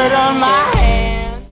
blood on my hands.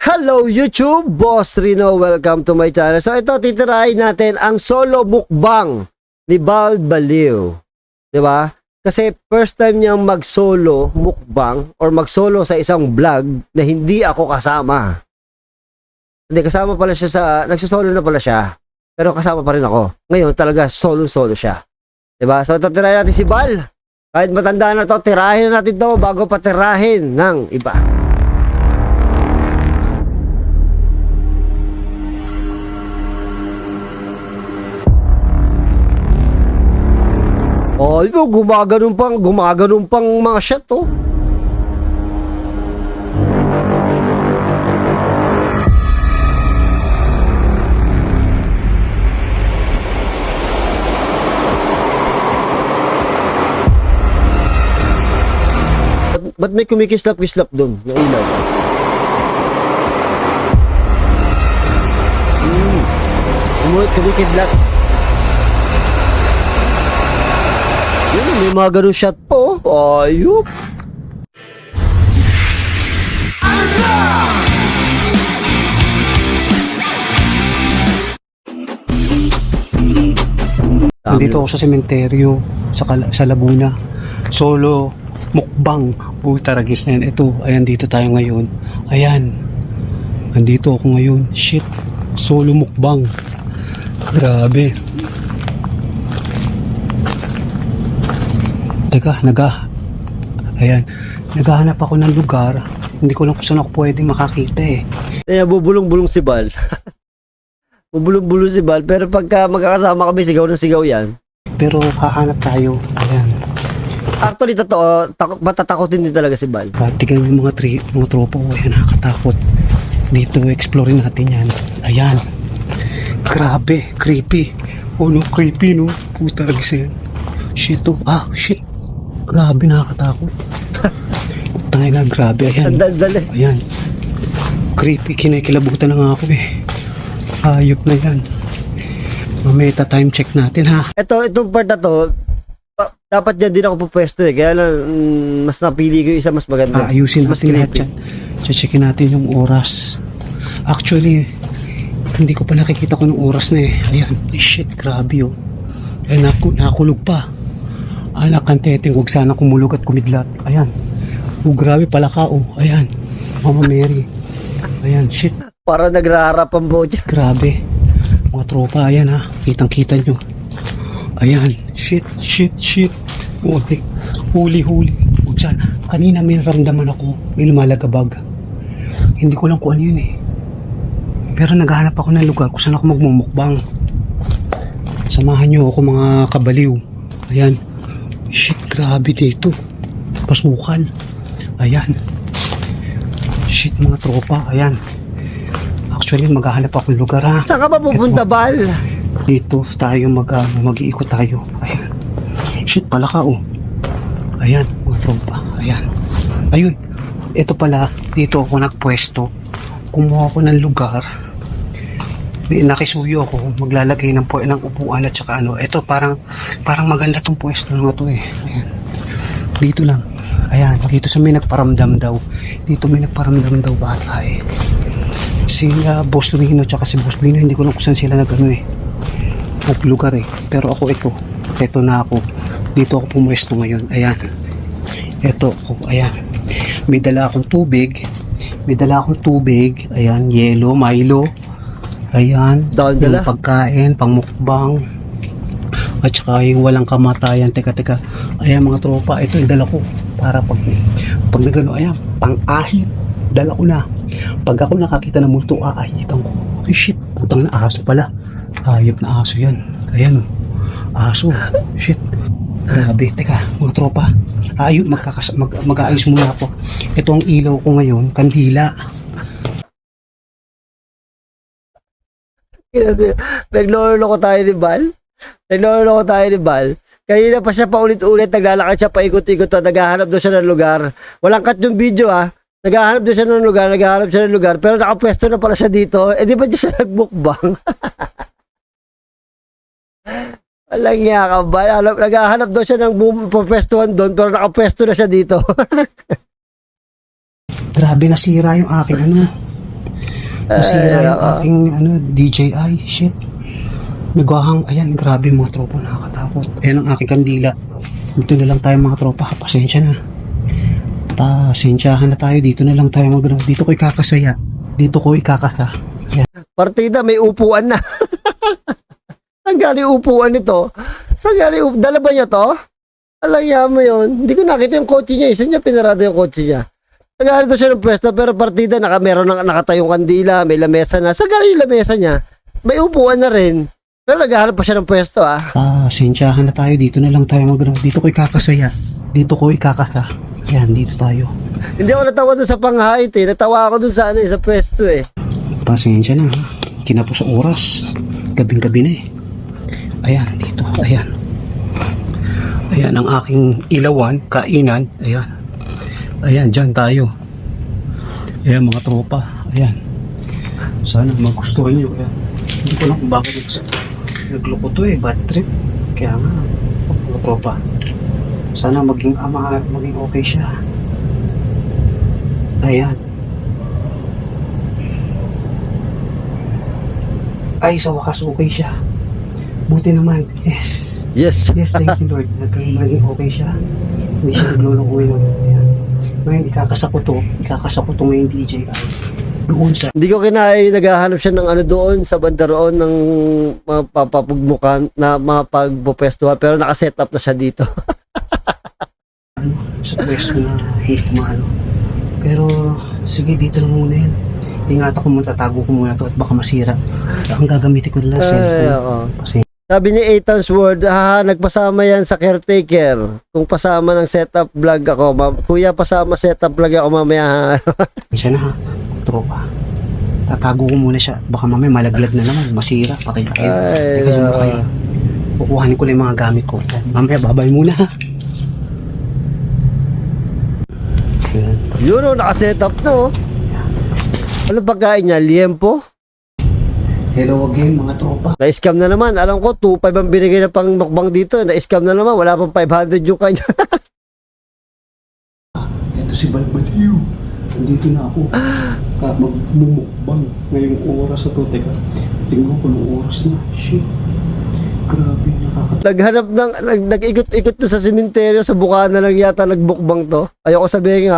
Hello YouTube, Boss Rino, welcome to my channel. So ito, titirahin natin ang solo mukbang ni Bald Baliw. Diba? Kasi first time niyang mag-solo mukbang or mag-solo sa isang vlog na hindi ako kasama. Hindi, kasama pala siya sa, nagsosolo na pala siya. Pero kasama pa rin ako. Ngayon talaga solo-solo siya. Diba? So ito, tirahin natin si Bal. Kahit matanda na to, tirahin na natin to bago pa tirahin ng iba. Oh, gumaganon pang mga shot, oh. Ba't may kumikislap-kislap doon na ilaw? Kumikidlat. Yun, may mga ganun shot po. Ayup. Nandito ako sa sementeryo sa Laguna. Solo mukbang. Taragis na yan. Ito, ayan, dito tayo ngayon. Ayan. Nandito ako ngayon. Shit. Solo mukbang. Grabe. Teka, ayan. Naghahanap ako ng lugar. Hindi ko lang kung saan ako pwede makakita eh. Kaya bubulong-bulong si Bal. Bubulong-bulong si Bal. Pero pagka magkakasama kami, sigaw na sigaw yan. Pero hahanap tayo. Ayan. Actually, totoo, matatakotin din talaga si Bal. Tignan yung mga tropa ko. Ayan, nakakatakot. Dito, explore natin yan. Ayan. Grabe, creepy. Oh no, creepy no. Puta lagi yan. Shit to. Shit. Grabe, nakakatakot. Tangay na, grabe. Ayan. Dali. Ayan. Creepy, kinikilabutan na nga ako eh. Hayop na yan. Mameta time check natin ha. Itong part na to, dapat dyan din ako pupwesto eh. Kaya lang, mas napili ko yung isa mas maganda. Ayusin mas natin lahat creepy. yan. Checkin natin yung oras. Actually, hindi ko pa nakikita ko ng oras na eh. Ayan. Ay shit, grabe oh. Ayan, nakulog pa. Anak ang teteng, huwag sana kumulog at kumidlat. Ayan. Oh, grabe pala ka oh. Ayan. Mama Mary. Ayan, shit. Para nagraharap ang boat. Grabe. Mga tropa, ayan ha. Kitang-kita nyo. Ayan. Shit. Huli. Huwag sana. Kanina may ramdaman ako. May lumalagabag. Hindi ko lang kung ano yun eh. Pero naghahanap ako ng lugar kung saan ako magmumukbang. Samahan nyo ako mga kabaliw. Ayan. Shit, grabe dito. Pasukal. Ayan. Shit, mga tropa. Ayan. Actually, maghahanap ako ng lugar ha. Saan ka ba pupunta, Bal? Dito tayo mag-iikot tayo. Ayan. Shit, pala ka oh. Ayan, mga tropa. Ayan. Ayun. Ito pala, dito ako nagpwesto. Kumuha ako ng lugar. Nakisuyo ako, maglalagay ng upuan at saka ano. Ito parang maganda tong pwesto na to eh. Ayan. Dito lang. Ayan, dito sa may nagparamdam daw. Dito may nagparamdam daw bata eh. Si Boss Rino at saka si Boss Blino, hindi ko lang kung saan sila nagano eh. Lugar eh. Pero ako ito na ako. Dito ako pumwesto ngayon. Ayan. Ito ako, ayan. May dala akong tubig. Ayan, yelo, Milo. Ayan, yung pagkain, pangmukbang, at saka yung walang kamatayan. Teka, ayan mga tropa, ito yung dala ko para pag nagano, ayan, pang-ahit, dala ko na. Pag ako nakakita ng multo, aahitan ko. Ay shit, putang na aso pala. Hayop na aso yan. Ayan, aso, shit. Grabe, teka, mga tropa, mag-aayos muna ako. Ito ang ilaw ko ngayon, kandila. Nagloloko tayo ni Bal. Kanina pa siya paulit-ulit, naglalakad siya paikot-ikot, naghahanap daw siya ng lugar. Walang cut yung video ha. Naghahanap daw siya ng lugar, pero nakapwesto na pala siya dito. Eh di ba siya nagmukbang? Walang niya ka ba? Naghahanap daw siya ng pwestuhan doon pero nakapwesto na siya dito. Grabe, nasira yung aking Nasira yung aking DJI. Shit. Nagwahang, ayan, grabe mga tropa, nakakatakot. Ayan ang aking kandila. Dito na lang tayo mga tropa, pasensya na. Pasensyahan na tayo, dito na lang tayo dito ko ikakasaya. Dito ko ikakasa. Ayan. Partida, may upuan na. Ang galing upuan nito. Saan galing dala ba niya to? Alam niya mo yun. Hindi ko nakita yung kotse niya. Isa niya pinarado yung kotse niya. Naghahanap siya ng pwesto pero partida meron nakatayong kandila, may lamesa na. Saan galing yung lamesa niya? May upuan na rin. Pero naghahanap pa siya ng pwesto Pasensyahan na tayo, dito na lang tayo dito ko ikakasaya. Dito ko ikakasa. Yan, dito tayo. Hindi ako natawa dun sa panghait Natawa ako dun sa sa pwesto Pasensya na ha. Kinapos sa oras. Gabing-gabi na Ayan, dito. Ayan. Ayan ang aking ilawan, kainan. Ayan. Ayan, dyan tayo. Ayan mga tropa. Ayan. Sana magustuhan nyo. Ayan. Hindi ko lang kung bakit nagloko to bad trip. Kaya nga, mga tropa. Sana maging okay siya. Ayan. Ay, sa wakas okay siya. Buti naman. Yes. Yes. Yes, thank you Lord. Naging okay siya. Hindi siya nagluloko ngayon. Ayan. Ngayon, ikakasako to ngayon DJ. Doon sa... Hindi ko kinaya naghahanap siya ng doon sa banda roon ng mapapagmukan na mapagpupwestuhan pero nakaset up na siya dito. Sa pwesto na Pero, sige, dito na muna yan. Ingatan ko muna, tatago ko muna to at baka masira. Ang gagamitin ko nila cellphone. Kasi sabi ni Ethan's Word, nagpasama yan sa caretaker. Kung pasama ng setup vlog ako, kuya pasama setup vlog ako mamaya. siya na ha, tropa. Tatago ko muna siya. Baka mamaya malaglag na naman, masira, pakilaki. Kukuhanin ko lang yung mga gamit ko. Mamaya babay muna ha. Yun nakasetup na Ano pagkain niya? Liempo? Hello again mga tropa. Na-scam na naman. Alam ko, 2.5 ang binigay na pang mukbang dito. Na-scam na naman. Wala pang 500 yung kanya. Ito si Balbaliw. Nandito na ako. Magmumukbang ngayong oras na to. Teka, tingnan ko ng oras na. Shit. Grabe, Naghanap ng, nag-ikot-ikot to sa sementeryo. Sa Bukana lang yata nagbukbang to. Ayoko sabihin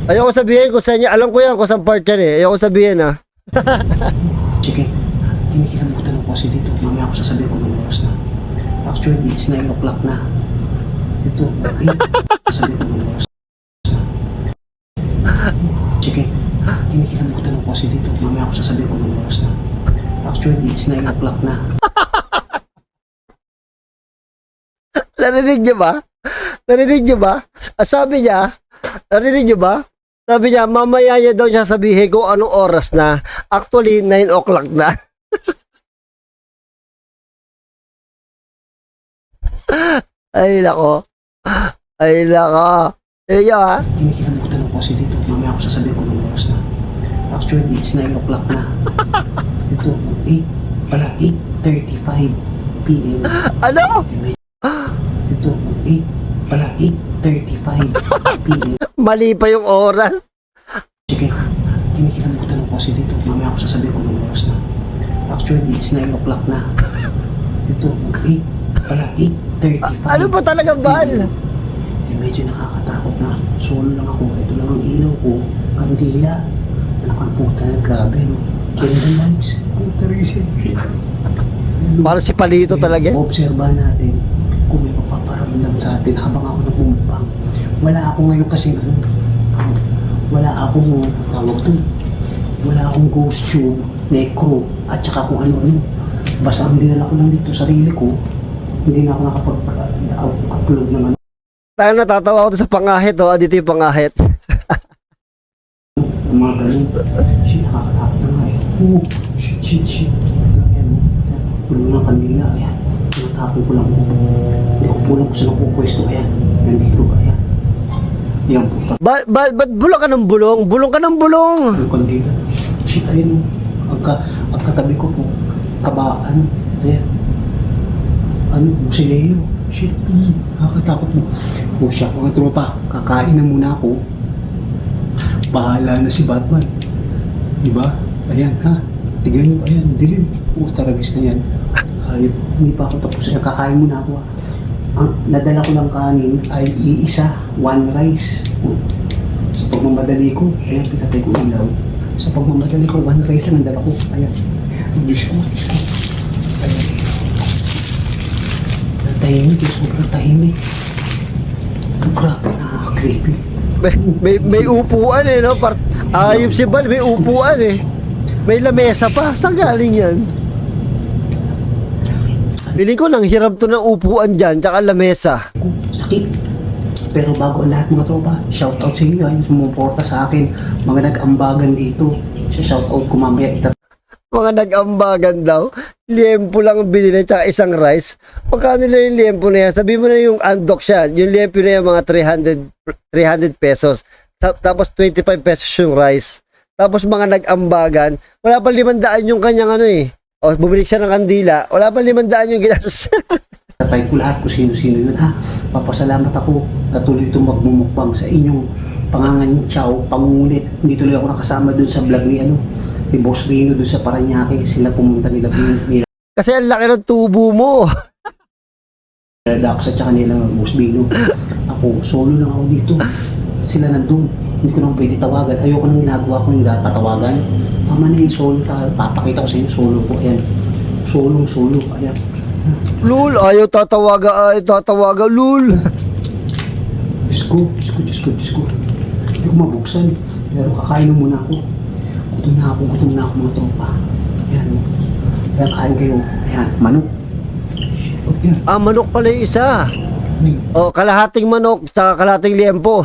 Ayoko sabihin kung saan niya. Alam ko yan kung saan part yan Ayoko sabihin Sige, kinikilamutan ako kasi dito. Mamaya ako sasabihin ko ng oras na. Actually, it's 9 o'clock na. Ito, 8. Sasabihin ko ng oras na. Sige, kinikilamutan ako kasi dito. Mamaya ako sasabihin ko ng oras na. Actually, it's 9 o'clock na. Narinig niyo ba? Narinig niyo ba? Sabi niya, narinig niyo ba? Sabi niya, mamaya niya daw siya sabihin kung anong oras na. Actually, 9 o'clock na. Ay, lako. Ay, lako. Narinig niyo ha? Kinikilamutan ako kasi dito. Mamaya ako sasabihin ko ng oras na. Actually, it's 9 o'clock na. Ito, 8 pala, 8:35 p.m. Ano? Ito, 8 pala, 8:35 p.m. Mali pa yung oras. Sige, kinikilamutan ako kasi dito. Mamaya ako sasabihin ko ng oras na. Actually, it's 9 o'clock na. Ito, 8 pala, 8:35. Ano ba talaga, Bal? Medyo nakakatakot na. Solo lang ako. Ito lang ang ilaw ko. Kandila. Nakaputa na, grabe, no? Candle lights. Ang tarisip. Para si Palito talaga. Obserbahan natin kung may mapaparamdam sa atin habang ako nagmumukbang. Wala ako ngayon kasi wala akong tawag to. Wala akong ghost tube, necro, at saka kung ano-ano. Basta ang dinala ko lang dito sarili ko, hindi na ako nakapag-upload naman. Tayo natatawa ako sa pangahit dito yung pangahit. Ang mga ganun. Shit, nakakatakot na nga Oh, shit. Ayan, pulo ng kandila, ayan. Tinatapon ko lang. Hindi ko pulang kung saan ako pwesto, ayan. Nandito, ayan. Yan po. Ba't bulong ka ng bulong? Bulong ka ng bulong! Ang kandila. Shit, ayun. Ang Ang katabi ko po, ayan. Busileo. Shit, nakakatakot mo. O siya, mga tropa, kakain na muna ako. Bahala na si Batman. Diba? Ayan, ha? Tignan nyo, ayan, dilim. Taragis na yan. Ayun, hindi pa ako tapos. Kakain muna ako. Ang nadala ko lang kanin ay iisa, 1 rice. Sa pagmamadali ko, ayan, pinatay ko ilaw. Sa pagmamadali ko, 1 rice lang ang dala ko. Ayan. Diyos ko. Ayan. Tahimik, sobrang tahimik. Ang grabe, nakaka-creepy. May upuan eh, no? Ayop si Bal, may upuan eh. May lamesa pa. Saan galing yan? Piling ko nang hirap to ng upuan dyan, tsaka lamesa. Sakit. Pero bago ang lahat mga tropa, shoutout sa inyo yung sumuporta sa akin. Mga nag-ambagan dito. Shoutout ko mamaya Mga nag-ambagan daw. Liempo lang ang binili tsaka isang rice. Pagkano nila yung liempo na yan? Sabi mo na yung andok siya. Yung liempo na yan mga 300 pesos. Tapos 25 pesos yung rice. Tapos mga nag-ambagan, wala pa 500 yung kanyang ano eh. O bumili siya ng kandila, wala pa 500 yung ginastos. Tatay ko lahat kung sino-sino yun ha. Papasalamat ako na tuloy itong magmumukbang sa inyong pangangantyaw, pangungulit. Hindi tuloy ako nakasama dun sa vlog ni ni Boss Rino dun sa Paranaque. Sila pumunta nila Kasi ang laki ng tubo mo. Dax at saka nila Boss Bino. Ako, solo lang ako dito. Sila nandun. Hindi ko nang pwede tawagan. Ayoko nang ginagawa ko yung tatawagan. Mama na yung solo. Papakita ko sa inyo solo ko. Ayan. Solo. Ayan. Lul, ayaw tatawaga, lul. Diyos ko. Hindi ko mabuksan. Pero kakain na muna ako. Gutom na ako mga tropa. Ayan. Ayan, kain kayo. Ayan, manok. Ayan. Manok pala yung isa. O, kalahating manok, tsaka kalahating liempo.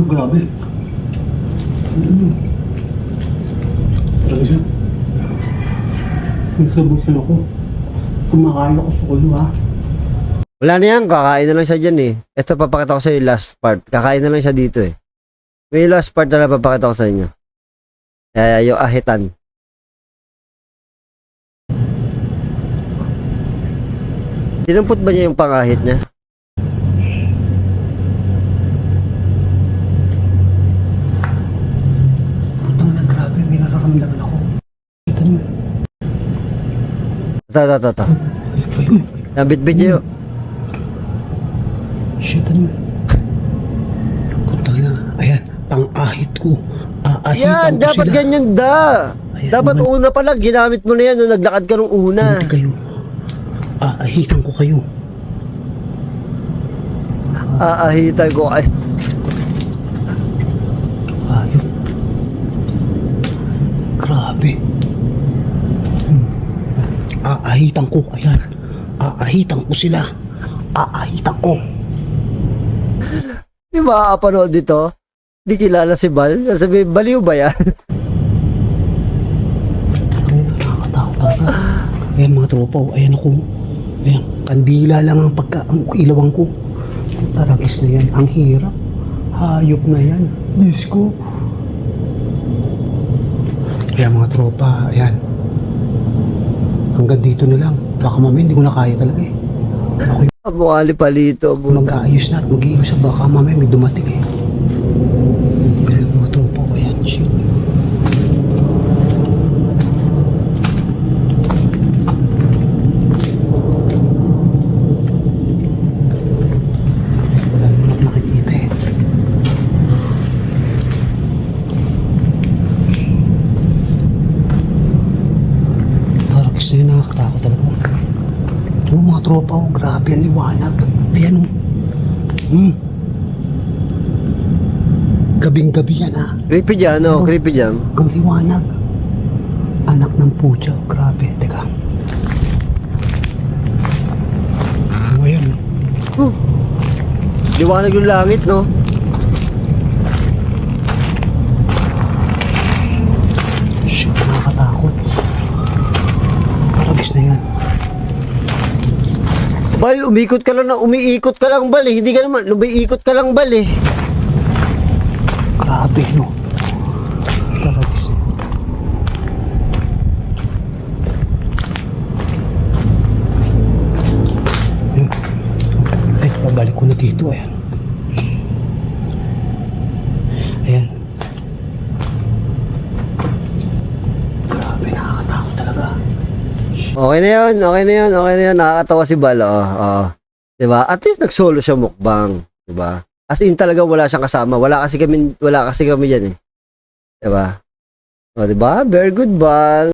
Grabe. Talaga siya. Nagsabusan ako. Kumakain ako sa kulo ha. Wala na yan, kakain na lang siya dyan eh. Ito, papakita ko sa yung last part. Kakain na lang siya dito eh. May last part na papakita ko sa inyo. Yung ahitan. Dinampot ba niya yung pangahit niya? Putang na grabe, may nararamdaman ako. Ito niyo. Ito. Nabit-bit niyo. Shit, ano? Putang na. Ayan, pang-ahit ko. Yan, ko dapat sila. ganyan da. Ayan, Dapat una pa lang, ginamit mo na yan nung naglakad ka nung una. Hindi kayo. Aahitan ko kayo. Aahitan ko ay. Ayun. Grabe. Aahitan ko. Ayan. Aahitan ko sila. Aahitan ko. Di ba kapanood dito? Di kilala si Bal. Sabi, baliw ba yan? Nakakatakot talaga. Ayan mga tropa. Ayan ako. Ayan. Kandila lang ang ilawang ko. Taragis na yan. Ang hirap. Hayop na yan. Diyos ko. Ayan mga tropa. Ayan. Hanggang dito na lang. Baka mamaya hindi ko na kaya talaga eh. Ako Mukha palito. mag-aayos na at mag-iiwas sa baka mamaya may dumating eh. Ayan mga tropa ko. Ayan. Shit. Wala naman ako nakikita eh. Taragis na yun, nakakatakot talaga. Ito mga tropa ko, grabe ang liwanag. Ayan o. Gabing-gabi yan ha. Creepy dyan, no? Creepy dyan. Ang liwanag. Anak ng putya. Grabe. Teka. Ayan. Liwanag yung langit, no? Shit, nakakatakot. Taragis na yan. Bal, umiikot ka lang, Bal eh. Hindi ka naman, umiikot ka lang, Bal eh. Grabe, no? Talaga siya. Ay, babalik ko na dito. Ayan. Ayan. Grabe, nakakatakot talaga. Okay na yun, okay na yun, okay na yun. Nakakatawa si Bal, diba? At least nag-solo siya mukbang, diba? As in talaga wala siyang kasama. Wala kasi kami diyan eh. Diba? O, diba? Very good, Bal.